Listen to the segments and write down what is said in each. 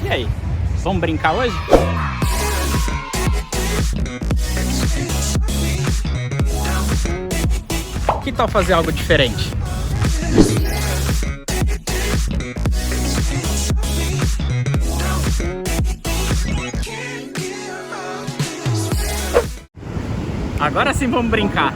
E aí, vamos brincar hoje? Que tal fazer algo diferente? Agora sim vamos brincar.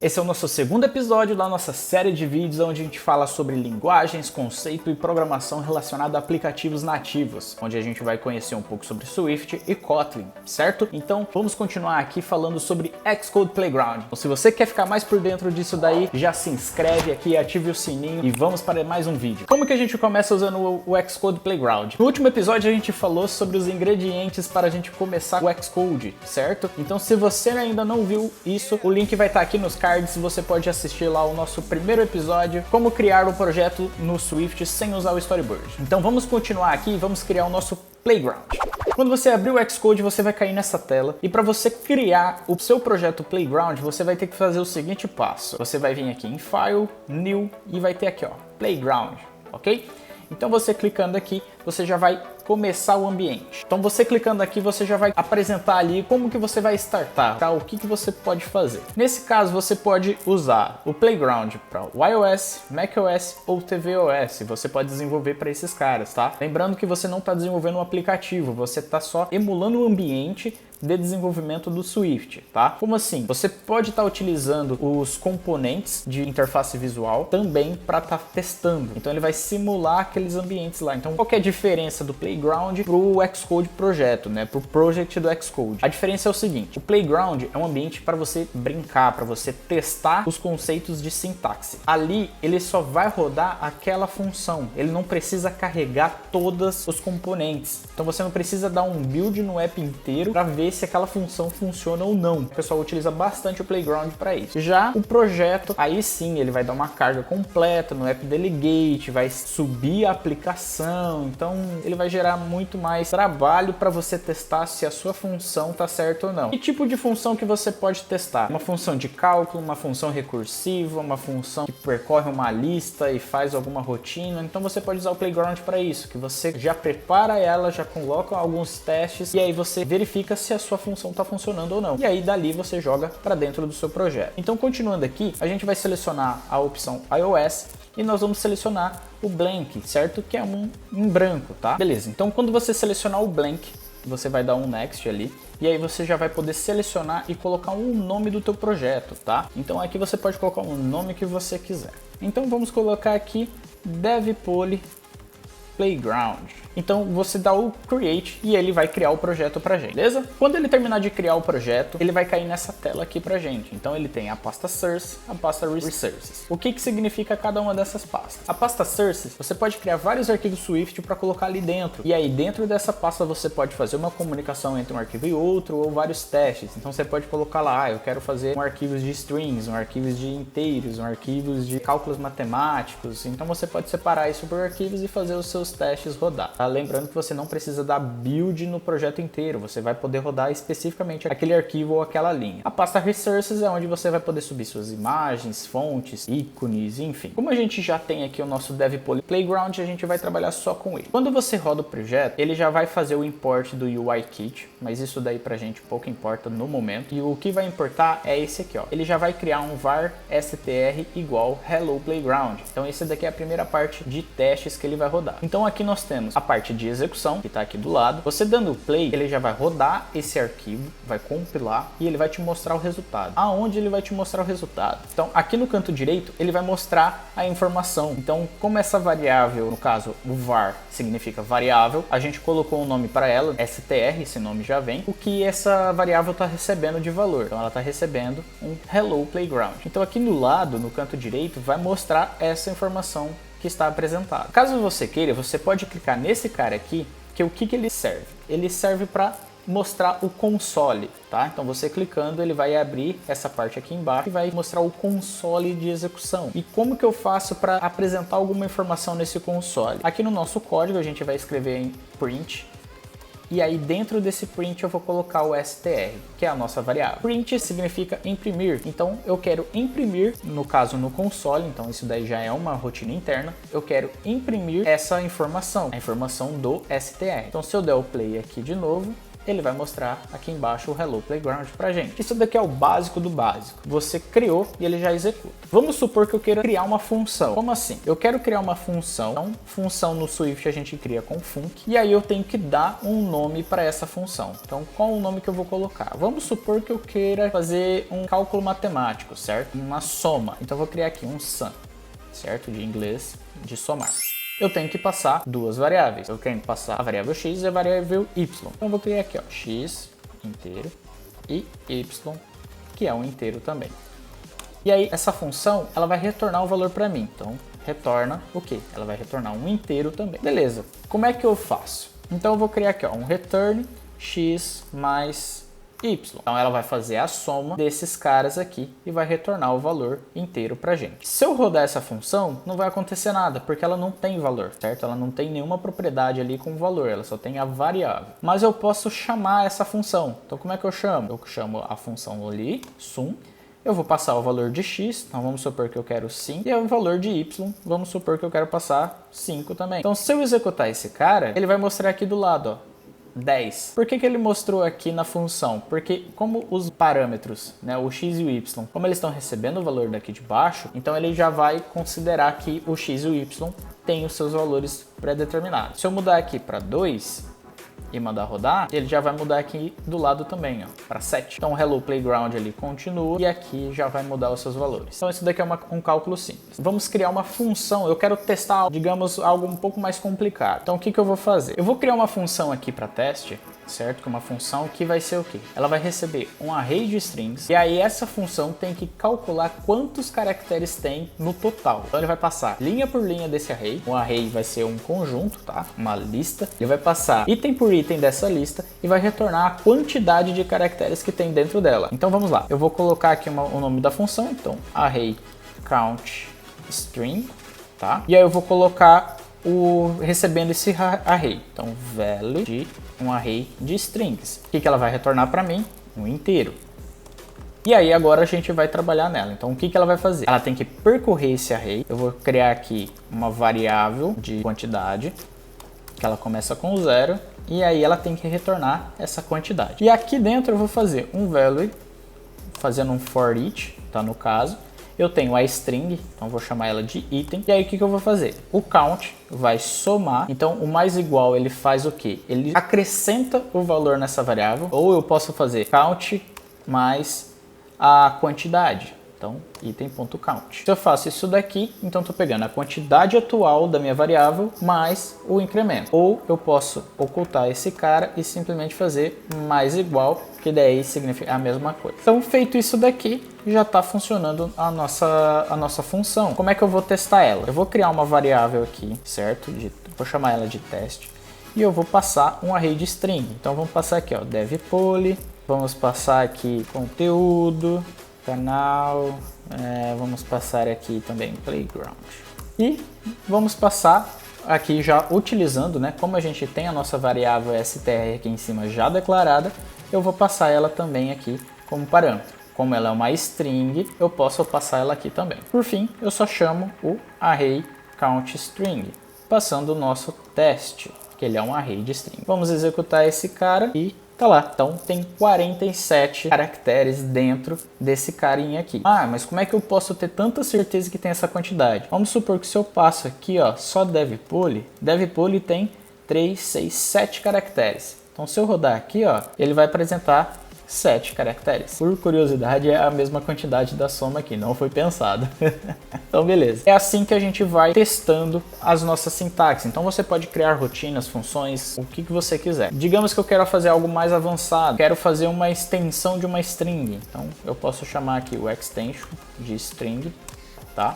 Esse é o nosso segundo episódio da nossa série de vídeos onde a gente fala sobre linguagens, conceito e programação relacionada a aplicativos nativos, onde a gente vai conhecer um pouco sobre Swift e Kotlin, certo? Então vamos continuar aqui falando sobre Xcode Playground. Então, se você quer ficar mais por dentro disso daí, já se inscreve aqui, ative o sininho e vamos para mais um vídeo. Como que a gente começa usando o Xcode Playground? No último episódio a gente falou sobre os ingredientes para a gente começar o Xcode, certo? Então se você ainda não viu isso, o link vai estar aqui nos cards. Você pode assistir lá o nosso primeiro episódio, como criar o projeto no Swift sem usar o storyboard. Então vamos continuar aqui e vamos criar o nosso Playground. Quando você abrir o Xcode, você vai cair nessa tela e para você criar o seu projeto Playground, você vai ter que fazer o seguinte passo. Você vai vir aqui em File, New e vai ter aqui, ó, Playground, ok? Então você clicando aqui, você já vai começar o ambiente. Então você clicando aqui, você já vai apresentar ali como que você vai startar, tá? O que você pode fazer. Nesse caso, você pode usar o Playground para o iOS, macOS ou tvOS. Você pode desenvolver para esses caras, tá? Lembrando que você não está desenvolvendo um aplicativo, você está só emulando o ambiente de desenvolvimento do Swift, tá? Como assim? Você pode estar utilizando os componentes de interface visual também para estar testando. Então ele vai simular aqueles ambientes lá. Então qual que é a diferença do Playground para o Xcode projeto, né? Para o project do Xcode? A diferença é o seguinte: o Playground é um ambiente para você brincar, para você testar os conceitos de sintaxe. Ali ele só vai rodar aquela função. Ele não precisa carregar todos os componentes. Então você não precisa dar um build no app inteiro para ver se aquela função funciona ou não. O pessoal utiliza bastante o Playground para isso. Já o projeto, aí sim, ele vai dar uma carga completa no app delegate, vai subir a aplicação, então ele vai gerar muito mais trabalho para você testar se a sua função está certa ou não. Que tipo de função que você pode testar? Uma função de cálculo, uma função recursiva, uma função que percorre uma lista e faz alguma rotina. Então você pode usar o Playground para isso, que você já prepara ela, já coloca alguns testes e aí você verifica se a sua função está funcionando ou não. E aí dali você joga para dentro do seu projeto. Então continuando aqui, a gente vai selecionar a opção iOS e nós vamos selecionar o blank, certo? Que é um em branco, tá? Beleza, então quando você selecionar o blank, você vai dar um next ali e aí você já vai poder selecionar e colocar um nome do teu projeto, tá? Então aqui você pode colocar o nome que você quiser. Então vamos colocar aqui DevPoly Playground. Então você dá o create e ele vai criar o projeto pra gente, beleza? Quando ele terminar de criar o projeto, ele vai cair nessa tela aqui pra gente. Então ele tem a pasta source, a pasta resources. O que significa cada uma dessas pastas? A pasta source, você pode criar vários arquivos Swift para colocar ali dentro. E aí dentro dessa pasta você pode fazer uma comunicação entre um arquivo e outro ou vários testes. Então você pode colocar lá, eu quero fazer um arquivo de strings, um arquivo de inteiros, um arquivo de cálculos matemáticos. Então você pode separar isso por arquivos e fazer os seus testes rodar. Lembrando que você não precisa dar build no projeto inteiro, você vai poder rodar especificamente aquele arquivo ou aquela linha. A pasta Resources é onde você vai poder subir suas imagens, fontes, ícones, enfim. Como a gente já tem aqui o nosso DevPoly Playground, a gente vai trabalhar só com ele. Quando você roda o projeto, ele já vai fazer o import do UIKit, mas isso daí pra gente pouco importa no momento. E o que vai importar é esse aqui, ó. Ele já vai criar um var str igual hello playground. Então esse daqui é a primeira parte de testes que ele vai rodar. Então aqui nós temos a parte de execução, que está aqui do lado. Você dando play, ele já vai rodar esse arquivo, vai compilar e ele vai te mostrar o resultado. Aonde ele vai te mostrar o resultado? Então, aqui no canto direito, ele vai mostrar a informação. Então, como essa variável, no caso, o var significa variável, a gente colocou um nome para ela, str, esse nome já vem, o que essa variável está recebendo de valor. Então, ela está recebendo um hello playground. Então, aqui no lado, no canto direito, vai mostrar essa informação que está apresentado. Caso você queira, você pode clicar nesse cara aqui, que o que ele serve? Ele serve para mostrar o console, tá? Então você clicando, ele vai abrir essa parte aqui embaixo e vai mostrar o console de execução. E como que eu faço para apresentar alguma informação nesse console? Aqui no nosso código a gente vai escrever em print. E aí dentro desse print eu vou colocar o str, que é a nossa variável. Print significa imprimir, então eu quero imprimir, no caso no console, então isso daí já é uma rotina interna, eu quero imprimir essa informação, a informação do str. Então se eu der o play aqui de novo, ele vai mostrar aqui embaixo o Hello Playground pra gente. Isso daqui é o básico do básico. Você criou e ele já executa. Vamos supor que eu queira criar uma função. Como assim? Eu quero criar uma função. Então, função no Swift a gente cria com func. E aí eu tenho que dar um nome para essa função. Então, qual o nome que eu vou colocar? Vamos supor que eu queira fazer um cálculo matemático, certo? Uma soma. Então, eu vou criar aqui um sum, certo? De inglês, de somar. Eu tenho que passar duas variáveis. Eu quero passar a variável x e a variável y. Então eu vou criar aqui, ó, x inteiro e y, que é um inteiro também. E aí essa função, ela vai retornar o valor para mim. Então retorna o quê? Ela vai retornar um inteiro também. Beleza. Como é que eu faço? Então eu vou criar aqui, ó, um return x mais y. Então ela vai fazer a soma desses caras aqui e vai retornar o valor inteiro pra gente. Se eu rodar essa função, não vai acontecer nada, porque ela não tem valor, certo? Ela não tem nenhuma propriedade ali com valor, ela só tem a variável. Mas eu posso chamar essa função. Então como é que eu chamo? Eu chamo a função ali, sum. Eu vou passar o valor de x, então vamos supor que eu quero 5, e o valor de y, vamos supor que eu quero passar 5 também. Então se eu executar esse cara, ele vai mostrar aqui do lado, ó, 10. Por que ele mostrou aqui na função? Porque como os parâmetros, né, o x e o y, como eles estão recebendo o valor daqui de baixo, então ele já vai considerar que o x e o y têm os seus valores pré-determinados. Se eu mudar aqui para 2 e mandar rodar, ele já vai mudar aqui do lado também, ó, para 7. Então o Hello Playground ali continua e aqui já vai mudar os seus valores. Então isso daqui é um cálculo simples. Vamos criar uma função. Eu quero testar, digamos, algo um pouco mais complicado. Então o que eu vou fazer? Eu vou criar uma função aqui para teste, certo? Que é uma função que vai ser o quê? Ela vai receber um array de strings e aí essa função tem que calcular quantos caracteres tem no total. Então ele vai passar linha por linha desse array. Um array vai ser um conjunto, tá? Uma lista. Ele vai passar item por item dessa lista e vai retornar a quantidade de caracteres que tem dentro dela. Então vamos lá. Eu vou colocar aqui o nome da função. Então array count string, tá? E aí eu vou colocar recebendo esse array. Então value de um array de strings. O que ela vai retornar para mim? Um inteiro. E aí agora a gente vai trabalhar nela. Então o que ela vai fazer? Ela tem que percorrer esse array. Eu vou criar aqui uma variável de quantidade, que ela começa com 0, e aí ela tem que retornar essa quantidade. E aqui dentro eu vou fazer um value, fazendo um for each, tá, no caso. Eu tenho a string, então vou chamar ela de item. E aí o que eu vou fazer? O count vai somar. Então o mais igual ele faz o quê? Ele acrescenta o valor nessa variável. Ou eu posso fazer count mais a quantidade. Então item.count. Se eu faço isso daqui, então estou pegando a quantidade atual da minha variável mais o incremento. Ou eu posso ocultar esse cara e simplesmente fazer mais igual, que daí significa a mesma coisa. Então feito isso daqui, já está funcionando a nossa função. Como é que eu vou testar ela? Eu vou criar uma variável aqui, certo? Vou chamar ela de teste. E eu vou passar um array de string. Então vamos passar aqui, ó, dev_poly. Vamos passar aqui conteúdo, canal, vamos passar aqui também playground. E vamos passar aqui já utilizando, né, como a gente tem a nossa variável str aqui em cima já declarada, eu vou passar ela também aqui como parâmetro. Como ela é uma string, eu posso passar ela aqui também. Por fim, eu só chamo o array count string, passando o nosso teste, que ele é um array de string. Vamos executar esse cara e tá lá. Então tem 47 caracteres dentro desse carinha aqui. Ah, mas como é que eu posso ter tanta certeza que tem essa quantidade? Vamos supor que se eu passo aqui, ó, só dev_poly tem 3, 6, 7 caracteres. Então se eu rodar aqui, ó, ele vai apresentar 7 caracteres. Por curiosidade, é a mesma quantidade da soma aqui, não foi pensado. Então beleza. É assim que a gente vai testando as nossas sintaxes. Então você pode criar rotinas, funções, o que você quiser. Digamos que eu quero fazer algo mais avançado, quero fazer uma extensão de uma string. Então eu posso chamar aqui o extension de string, tá?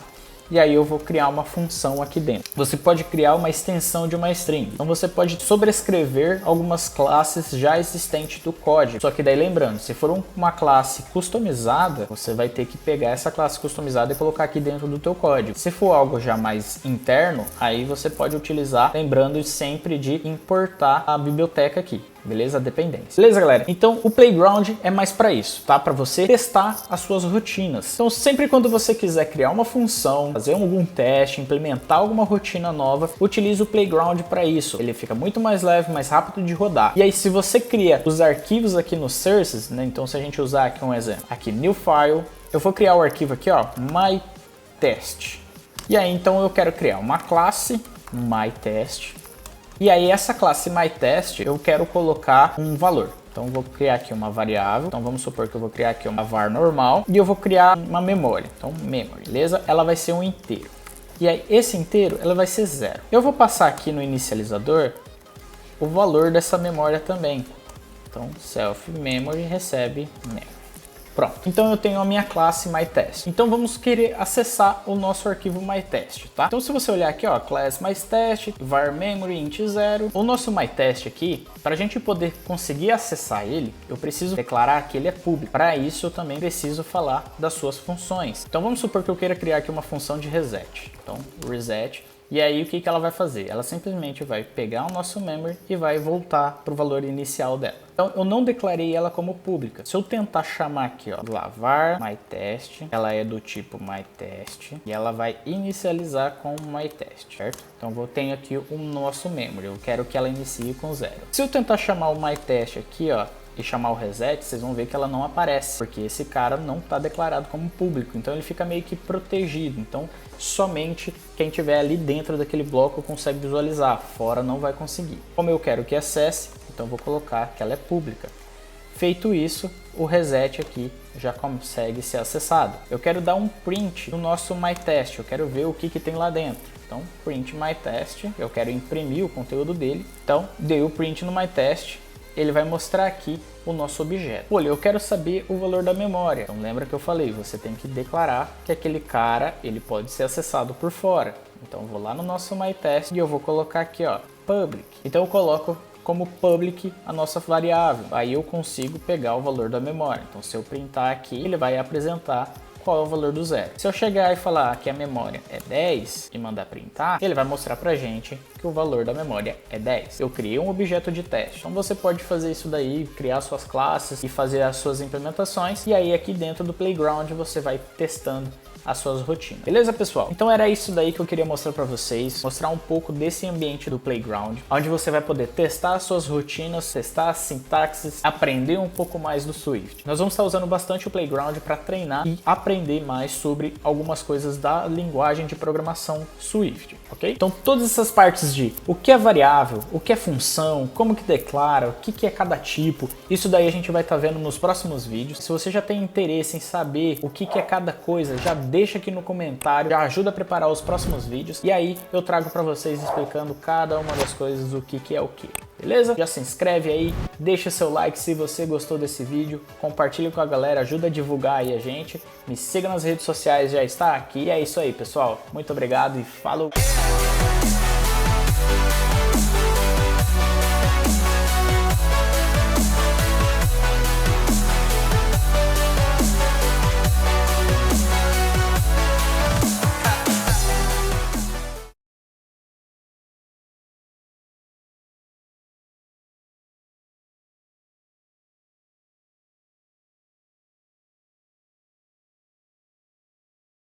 e aí eu vou criar uma função aqui dentro. Você pode criar uma extensão de uma string. Então você pode sobrescrever algumas classes já existentes do código. Só que daí lembrando, se for uma classe customizada, você vai ter que pegar essa classe customizada e colocar aqui dentro do teu código. Se for algo já mais interno, aí você pode utilizar, lembrando sempre de importar a biblioteca aqui. Beleza? Dependência. Beleza, galera? Então, o Playground é mais para isso, tá? Para você testar as suas rotinas. Então, sempre quando você quiser criar uma função, fazer algum teste, implementar alguma rotina nova, utilize o Playground para isso. Ele fica muito mais leve, mais rápido de rodar. E aí, se você cria os arquivos aqui no sources, né? Então, se a gente usar aqui um exemplo, aqui new file, eu vou criar o arquivo aqui, ó, myTest. E aí, então, eu quero criar uma classe myTest. E aí essa classe myTest eu quero colocar um valor. Então eu vou criar aqui uma variável. Então vamos supor que eu vou criar aqui uma var normal e eu vou criar uma memória. Então memory, beleza? Ela vai ser um inteiro. E aí esse inteiro ela vai ser 0. Eu vou passar aqui no inicializador o valor dessa memória também. Então self memory recebe memory. Pronto, então eu tenho a minha classe myTest. Então vamos querer acessar o nosso arquivo myTest, tá? Então se você olhar aqui, ó, class myTest, var memory int 0, o nosso myTest aqui, para a gente poder conseguir acessar ele, eu preciso declarar que ele é público. Para isso eu também preciso falar das suas funções. Então vamos supor que eu queira criar aqui uma função de reset. Então reset. E aí o que ela vai fazer? Ela simplesmente vai pegar o nosso memory e vai voltar para o valor inicial dela. Então eu não declarei ela como pública. Se eu tentar chamar aqui, ó, var myTest, ela é do tipo myTest e ela vai inicializar com myTest, certo? Então eu tenho aqui o nosso memory, eu quero que ela inicie com 0. Se eu tentar chamar o myTest aqui, ó, e chamar o reset, vocês vão ver que ela não aparece, porque esse cara não está declarado como público, então ele fica meio que protegido. Então somente quem tiver ali dentro daquele bloco consegue visualizar, fora não vai conseguir. Como eu quero que acesse, então eu vou colocar que ela é pública. Feito isso, o reset aqui já consegue ser acessado. Eu quero dar um print no nosso myTest, eu quero ver o que tem lá dentro. Então print myTest, eu quero imprimir o conteúdo dele. Então dei o print no myTest, ele vai mostrar aqui o nosso objeto. Olha, eu quero saber o valor da memória. Então lembra que eu falei, você tem que declarar que aquele cara, ele pode ser acessado por fora. Então eu vou lá no nosso myTest e eu vou colocar aqui, ó, public. Então eu coloco como public a nossa variável. Aí eu consigo pegar o valor da memória. Então se eu printar aqui, ele vai apresentar qual é o valor do 0. Se eu chegar e falar que a memória é 10 e mandar printar, ele vai mostrar pra gente que o valor da memória é 10. Eu criei um objeto de teste. Então você pode fazer isso daí, criar suas classes e fazer as suas implementações. E aí aqui dentro do Playground você vai testando as suas rotinas. Beleza, pessoal? Então era isso daí que eu queria mostrar para vocês, mostrar um pouco desse ambiente do Playground, onde você vai poder testar as suas rotinas, testar as sintaxes, aprender um pouco mais do Swift. Nós vamos estar usando bastante o Playground para treinar e aprender mais sobre algumas coisas da linguagem de programação Swift, ok? Então todas essas partes de o que é variável, o que é função, como que declara, o que é cada tipo, isso daí a gente vai estar vendo nos próximos vídeos. Se você já tem interesse em saber o que é cada coisa, já deixa aqui no comentário, já ajuda a preparar os próximos vídeos e aí eu trago para vocês explicando cada uma das coisas, o que é o que. Beleza? Já se inscreve aí, deixa seu like se você gostou desse vídeo, compartilha com a galera, ajuda a divulgar aí a gente, me siga nas redes sociais, já está aqui. E é isso aí, pessoal. Muito obrigado e falou!